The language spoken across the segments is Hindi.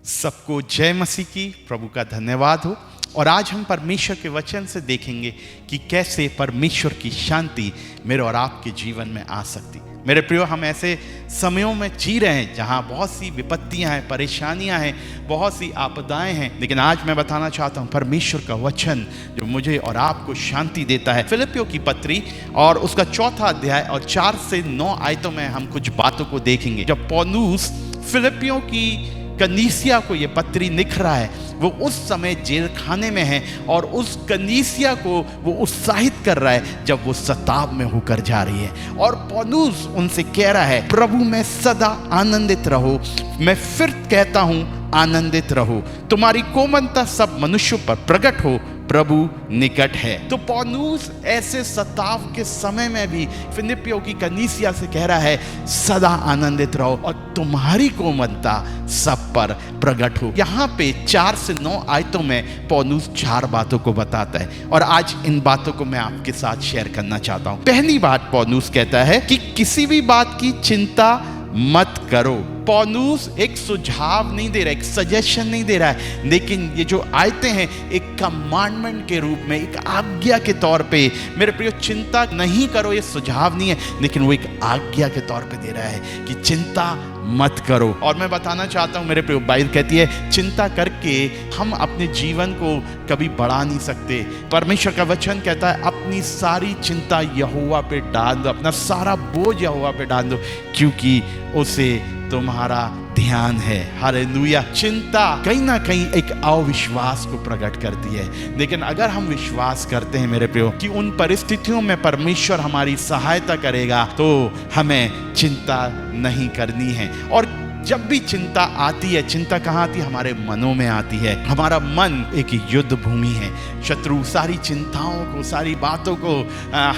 सबको जय मसीह की। प्रभु का धन्यवाद हो। और आज हम परमेश्वर के वचन से देखेंगे कि कैसे परमेश्वर की शांति मेरे और आपके जीवन में आ सकती। मेरे प्रियो, हम ऐसे समयों में जी रहे हैं जहां बहुत सी विपत्तियां हैं, परेशानियां हैं, बहुत सी आपदाएं हैं, लेकिन आज मैं बताना चाहता हूं परमेश्वर का वचन जो मुझे और आपको शांति देता है। फिलिपियों की पत्री और उसका 4 अध्याय और 4 से 9 आयतों में हम कुछ बातों को देखेंगे। जब पौलुस फिलिपियों की कलीसिया को ये पत्री लिख रहा है, वो उस समय जेल खाने में है और उस कलीसिया को वो उत्साहित कर रहा है जब वो सताव में होकर जा रही है। और पौलुस उनसे कह रहा है, प्रभु में सदा आनंदित रहो। मैं फिर कहता हूं, आनंदित रहो। तुम्हारी कोमलता सब मनुष्यों पर प्रकट हो, प्रभु निकट है। तो पौलुस ऐसे सताव के समय में भी फिलिपियों की कलीसिया से कह रहा है, सदा आनंदित रहो और तुम्हारी कोमलता सब पर प्रकट हो। यहाँ पे 4 से 9 आयतों में पौलुस 4 बातों को बताता है और आज इन बातों को मैं आपके साथ शेयर करना चाहता हूँ। पहली बात पौलुस कहता है कि किसी भी बात की चिंता मत करो। पौलुस एक सुझाव नहीं दे रहा, एक सजेशन नहीं दे रहा है, लेकिन ये जो आयतें हैं एक कमांडमेंट के रूप में, एक आज्ञा के तौर पे। मेरे प्रियो, चिंता नहीं करो ये सुझाव नहीं है, लेकिन वो एक आज्ञा के तौर पे दे रहा है कि चिंता मत करो। और मैं बताना चाहता हूं मेरे प्रियो, बाइबल कहती है चिंता करके हम अपने जीवन को कभी बढ़ा नहीं सकते। परमेश्वर का वचन कहता है अपनी सारी चिंता यहोवा पे डाल दो, अपना सारा बोझ यहोवा पे डाल दो, क्योंकि उसे तुम्हारा ध्यान है। हालेलुया। चिंता कहीं ना कहीं एक अविश्वास को प्रकट करती है, लेकिन अगर हम विश्वास करते हैं मेरे प्रियो कि उन परिस्थितियों में परमेश्वर हमारी सहायता करेगा, तो हमें चिंता नहीं करनी है। और जब भी चिंता आती है, चिंता कहाँ आती है? हमारे मनों में आती है। हमारा मन एक युद्ध भूमि है। शत्रु सारी चिंताओं को, सारी बातों को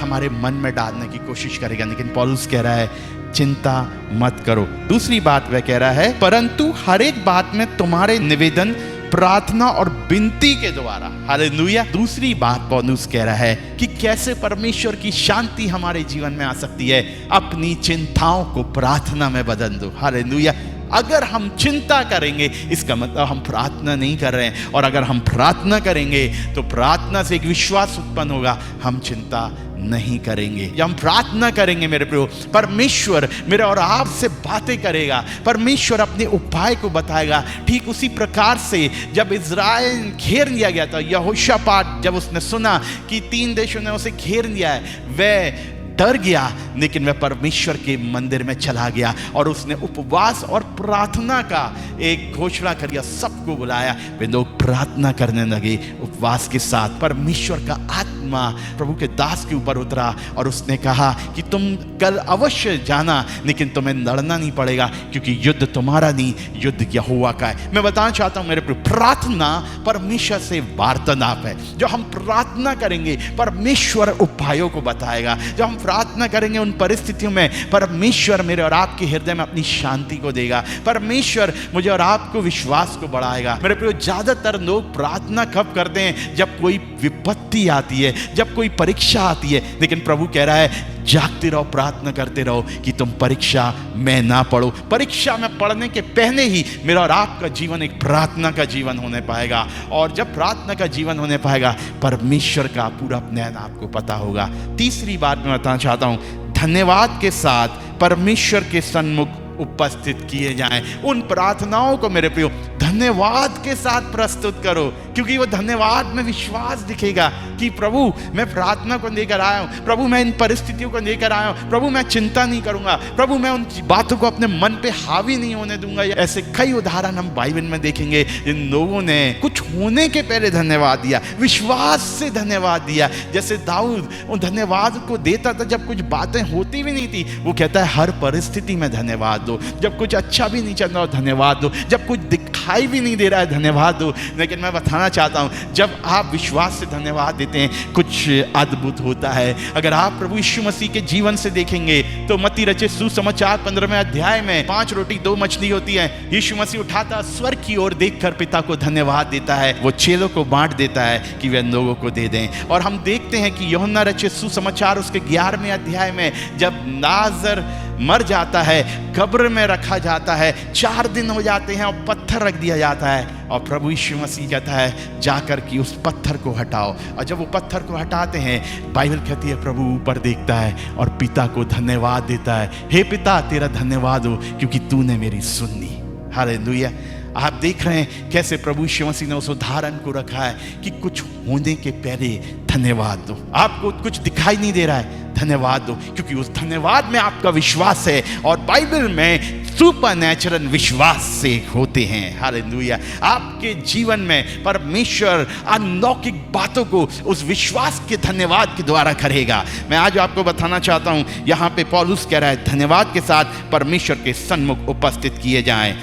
हमारे मन में डालने की कोशिश करेगा, लेकिन पौलुस कह रहा है चिंता मत करो। दूसरी बात वह कह रहा है, परंतु हर एक बात में तुम्हारे निवेदन, प्रार्थना और विनती के द्वारा। हालेलुया। दूसरी बात पौलुस कह रहा है कि कैसे परमेश्वर की शांति हमारे जीवन में आ सकती है। अपनी चिंताओं को प्रार्थना में बदल दो। हालेलुया। अगर हम चिंता करेंगे इसका मतलब हम प्रार्थना नहीं कर रहे हैं, और अगर हम प्रार्थना करेंगे तो प्रार्थना से एक विश्वास उत्पन्न होगा, हम चिंता नहीं करेंगे। जब हम प्रार्थना करेंगे मेरे प्रियो, परमेश्वर मेरे और आप से बातें करेगा, परमेश्वर अपने उपाय को बताएगा। ठीक उसी प्रकार से जब इज़राइल घेर लिया गया था, यहोशापात जब उसने सुना कि 3 देशों ने उसे घेर लिया है, वह डर गया, लेकिन वह परमेश्वर के मंदिर में चला गया और उसने उपवास और प्रार्थना का एक घोषणा कर दिया। सबको बुलाया, वे लोग प्रार्थना करने लगे उपवास के साथ। परमेश्वर का आत्मा प्रभु के दास के ऊपर उतरा और उसने कहा कि तुम कल अवश्य जाना, लेकिन तुम्हें लड़ना नहीं पड़ेगा, क्योंकि युद्ध तुम्हारा नहीं, युद्ध यहोवा का है। मैं बताना चाहता हूं मेरे प्रिय, प्रार्थना परमेश्वर से वार्तालाप है। जो हम प्रार्थना करेंगे परमेश्वर उपायों को बताएगा। जब हम प्रार्थना करेंगे उन परिस्थितियों में परमेश्वर मेरे और आपके हृदय में अपनी शांति को देगा। परमेश्वर मुझे और आपको विश्वास को बढ़ाएगा। मेरे प्रिय, ज्यादातर लोग प्रार्थना कब करते हैं? जब कोई विपत्ति आती है, जब कोई परीक्षा आती है। लेकिन प्रभु कह रहा है जागते रहो, प्रार्थना करते रहो कि तुम परीक्षा में ना पड़ो। परीक्षा में पढ़ने के पहले ही मेरा और आपका जीवन एक प्रार्थना का जीवन होने पाएगा, और जब प्रार्थना का जीवन होने पाएगा परमेश्वर का पूरा ज्ञान आपको पता होगा। तीसरी बात मैं बताना चाहता हूं, धन्यवाद के साथ परमेश्वर के सन्मुख उपस्थित किए जाएं। उन प्रार्थनाओं को मेरे प्रियो धन्यवाद के साथ प्रस्तुत करो, क्योंकि वो धन्यवाद में विश्वास दिखेगा कि प्रभु मैं प्रार्थना को लेकर आया हूं, प्रभु मैं इन परिस्थितियों को लेकर आया हूं, प्रभु मैं चिंता नहीं करूंगा, प्रभु मैं उन बातों को अपने मन पे हावी नहीं होने दूंगा। ऐसे कई उदाहरण हम बाइबल में देखेंगे जिन लोगों ने कुछ होने के पहले धन्यवाद दिया, विश्वास से धन्यवाद दिया। जैसे दाऊद उन धन्यवाद को देता था जब कुछ बातें होती भी नहीं थी। वो कहता है हर परिस्थिति में धन्यवाद दो, जब कुछ अच्छा भी नहीं चल रहा धन्यवाद दो, जब कुछ दिखाई भी नहीं दे रहा है धन्यवाद दो। लेकिन मैं बताना चाहता हूं, जब आप विश्वास से धन्यवाद देते हैं कुछ अद्भुत होता है। अगर आप प्रभु यीशु मसीह के जीवन से देखेंगे तो मत्ती रचित सुसमाचार 15वें अध्याय में 5 रोटी 2 मछली होती है। यीशु मसीह उठाता स्वर्ग की ओर देखकर पिता को धन्यवाद देता है, वो चेलों को बांट देता है कि वे लोगों को दे दें। और हम देखते हैं कि यूहन्ना रचित सुसमाचार उसके 11वें अध्याय में जब लाजर मर जाता है, कब्र में रखा जाता है, 4 दिन हो जाते हैं और पत्थर रख दिया जाता है। और प्रभु यीशु मसीह कहता है जाकर कि उस पत्थर को हटाओ। और जब वो पत्थर को हटाते हैं, बाइबल कहती है प्रभु ऊपर देखता है और पिता को धन्यवाद देता है, हे पिता तेरा धन्यवाद हो क्योंकि तूने मेरी सुनी। हालेलुया। आप देख रहे हैं कैसे प्रभु यीशु मसीह ने उस उदाहरण को रखा है कि कुछ होने के पहले धन्यवाद दो। आपको कुछ दिखाई नहीं दे रहा है, धन्यवाद दो, क्योंकि उस धन्यवाद में आपका विश्वास है। और बाइबल में सुपरनैचुरल विश्वास से होते हैं। हालेलुया। आपके जीवन में परमेश्वर अलौकिक बातों को उस विश्वास के धन्यवाद के द्वारा करेगा। मैं आज आपको बताना चाहता हूं, यहां पे पौलुस कह रहा है धन्यवाद के साथ परमेश्वर के सन्मुख उपस्थित किए जाएं,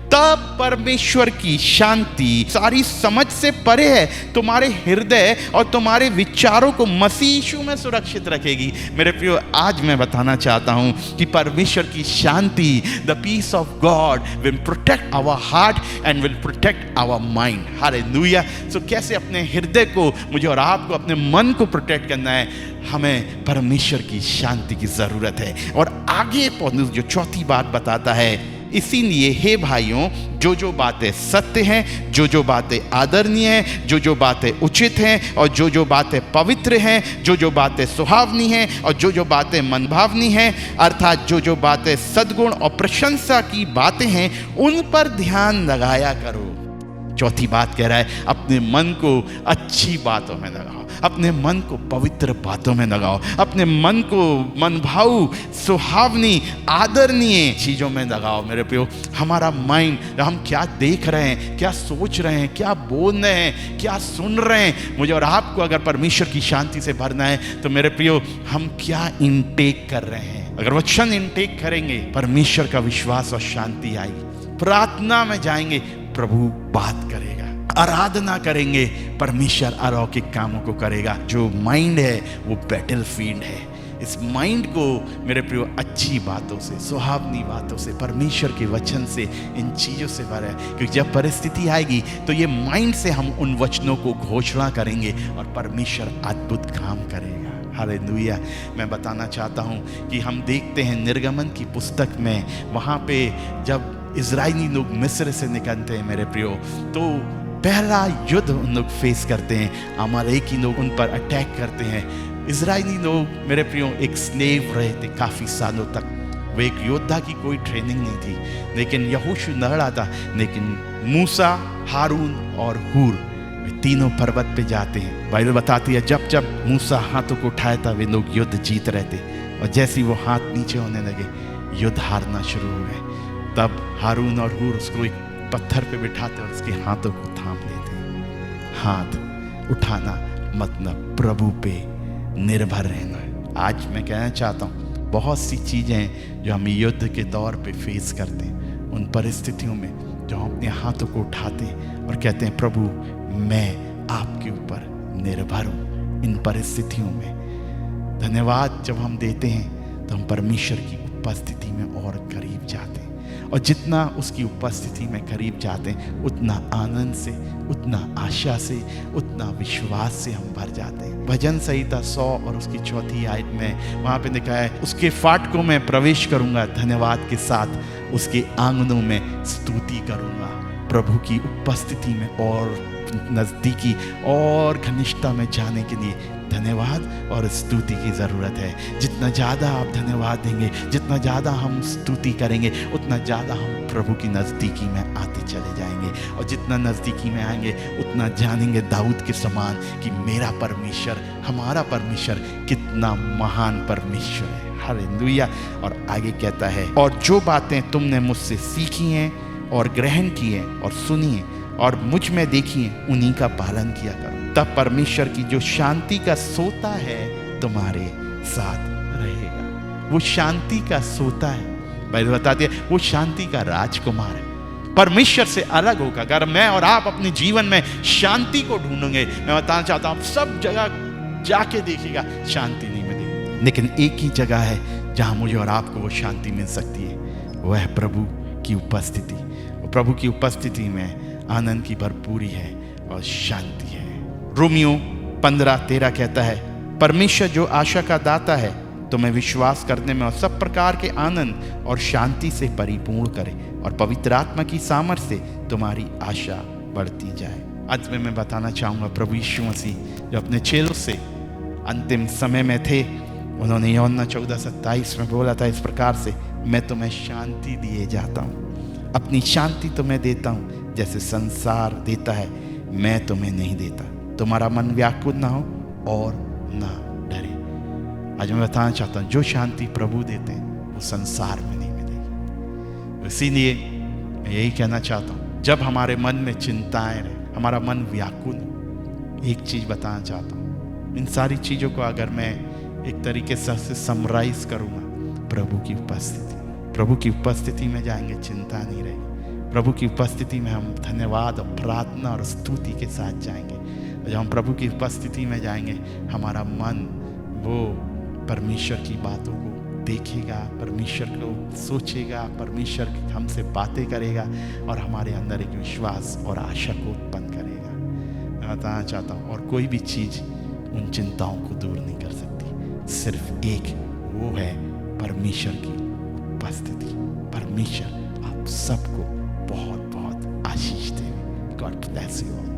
तब परमेश्वर की शांति सारी समझ से परे है तुम्हारे हृदय और तुम्हारे विचारों को मसीह यीशु में सुरक्षित रखेगी। मेरे प्रियो, आज मैं बताना चाहता हूं कि परमेश्वर की शांति, the peace of God will protect our heart and will protect our mind. Hallelujah. So कैसे अपने हृदय को, मुझे और आपको अपने मन को प्रोटेक्ट करना है, हमें परमेश्वर की शांति की जरूरत है। और आगे पौलुस जो चौथी बात बताता है, इसीलिए हे भाइयों, जो बातें सत्य हैं, जो बातें आदरणीय हैं, जो बातें उचित हैं, और जो बातें पवित्र हैं, जो बातें सुहावनी हैं, और जो बातें मनभावनी हैं, अर्थात जो बातें सद्गुण और प्रशंसा की बातें हैं, उन पर ध्यान लगाया करो। चौथी बात कह रहा है, अपने मन को अच्छी बातों में लगाओ, अपने मन को पवित्र बातों में लगाओ, अपने मन को मनभाऊ, सुहावनी, आदरणीय चीज़ों में लगाओ। मेरे प्रियो, हमारा माइंड, हम क्या देख रहे हैं, क्या सोच रहे हैं, क्या बोल रहे हैं, क्या सुन रहे हैं, मुझे और आपको अगर परमेश्वर की शांति से भरना है तो मेरे प्रियो, हम क्या इनटेक कर रहे हैं। अगर वचन इनटेक करेंगे, परमेश्वर का विश्वास और शांति आएगी। प्रार्थना में जाएंगे, प्रभु बात करेगा। आराधना करेंगे, परमेश्वर अलौकिक कामों को करेगा। जो माइंड है वो बैटलफील्ड है। इस माइंड को मेरे प्रियो अच्छी बातों से, सुहावनी बातों से, परमेश्वर के वचन से, इन चीज़ों से भरा है, क्योंकि जब परिस्थिति आएगी तो ये माइंड से हम उन वचनों को घोषणा करेंगे और परमेश्वर अद्भुत काम करेगा। हालेलुया। मैं बताना चाहता हूँ कि हम देखते हैं निर्गमन की पुस्तक में, वहाँ पे जब इजरायली लोग मिस्र से निकलते हैं मेरे प्रियो, तो पहला युद्ध उन लोग फेस करते हैं। अमालेकी लोग उन पर अटैक करते हैं। इजरायली लोग मेरे प्रियो एक स्लेव रहे थे काफ़ी सालों तक। वो एक योद्धा की कोई ट्रेनिंग नहीं थी, लेकिन यहोशू लड़ा था। लेकिन मूसा, हारून और हूर, वे तीनों पर्वत पे जाते हैं। बाइबल बताती है जब जब मूसा हाथों को उठाया था, वे लोग युद्ध जीत रहे थे, और जैसे ही वो हाथ नीचे होने लगे, युद्ध हारना शुरू हो गए। तब हारून और हूर उसको एक पत्थर पे बिठाते और उसके हाथों को थाम लेते। हाथ उठाना मतलब प्रभु पे निर्भर रहना। आज मैं कहना चाहता हूँ, बहुत सी चीज़ें जो हम युद्ध के दौर पे फेस करते हैं, उन परिस्थितियों में जो हम अपने हाथों को उठाते हैं और कहते हैं प्रभु मैं आपके ऊपर निर्भर हूँ। इन परिस्थितियों में धन्यवाद जब हम देते हैं तो हम परमेश्वर की उपस्थिति में और करीब जाते हैं, और जितना उसकी उपस्थिति में करीब जाते हैं, उतना आनंद से, उतना आशा से, उतना विश्वास से हम भर जाते हैं। भजन संहिता 100 और उसकी 4वीं आयत में वहाँ पे लिखा है, उसके फाटकों में प्रवेश करूँगा धन्यवाद के साथ, उसके आंगनों में स्तुति करूँगा। प्रभु की उपस्थिति में और नज़दीकी और घनिष्ठता में जाने के लिए धन्यवाद और स्तुति की ज़रूरत है। जितना ज़्यादा आप धन्यवाद देंगे, जितना ज़्यादा हम स्तुति करेंगे, उतना ज़्यादा हम प्रभु की नज़दीकी में आते चले जाएंगे। और जितना नज़दीकी में आएंगे, उतना जानेंगे दाऊद के समान कि मेरा परमेश्वर, हमारा परमेश्वर कितना महान परमेश्वर है। हालेलुया। और आगे कहता है, और जो बातें तुमने मुझसे सीखी हैं और ग्रहण की हैं और सुनी हैं और मुझ में देखी हैं, उन्हीं का पालन किया करो। तब परमेश्वर की जो शांति का सोता है तुम्हारे साथ रहेगा। वो शांति का सोता है, बाइबल बताती है वो शांति का राजकुमार है। परमेश्वर से अलग होगा। अगर मैं और आप अपने जीवन में शांति को ढूंढेंगे, मैं बताना चाहता हूँ, आप सब जगह जाके देखिएगा शांति नहीं मिलेगी, लेकिन एक ही जगह है जहाँ मुझे और आपको वो शांति मिल सकती है, वह है प्रभु की उपस्थिति। प्रभु की उपस्थिति में आनंद की भरपूरी है और शांति है। रोमियो 15:13 कहता है, परमेश्वर जो आशा का दाता है तुम्हें विश्वास करने में और सब प्रकार के आनंद और शांति से परिपूर्ण करे और पवित्र आत्मा की सामर्थ्य से तुम्हारी आशा बढ़ती जाए। अंत में मैं बताना चाहूँगा, प्रभु यीशु मसीह जो अपने चेलों से अंतिम समय में थे, उन्होंने यूहन्ना 14:27 में बोला था इस प्रकार से, मैं तुम्हें शांति दिए जाता हूँ, अपनी शांति तुम्हें देता हूँ, जैसे संसार देता है मैं तुम्हें नहीं देता। तुम्हारा मन व्याकुल ना हो और ना डरे। आज मैं बताना चाहता हूँ, जो शांति प्रभु देते हैं वो संसार में नहीं मिलेगी। इसीलिए मैं यही कहना चाहता हूँ, जब हमारे मन में चिंताएं रहे, हमारा मन व्याकुल, एक चीज़ बताना चाहता हूँ, इन सारी चीज़ों को अगर मैं एक तरीके से समराइज करूँगा, प्रभु की उपस्थिति में जाएंगे, चिंता नहीं रहेगी। प्रभु की उपस्थिति में हम धन्यवाद और प्रार्थना और स्तुति के साथ जाएंगे। और जब हम प्रभु की उपस्थिति में जाएंगे, हमारा मन वो परमेश्वर की बातों को देखेगा, परमेश्वर को सोचेगा, परमेश्वर हमसे बातें करेगा और हमारे अंदर एक विश्वास और आशा को उत्पन्न करेगा। मैं बताना चाहता हूँ, और कोई भी चीज़ उन चिंताओं को दूर नहीं कर सकती, सिर्फ एक, वो है परमेश्वर की उपस्थिति। परमेश्वर आप सबको बहुत बहुत आशीष दे। God bless you all.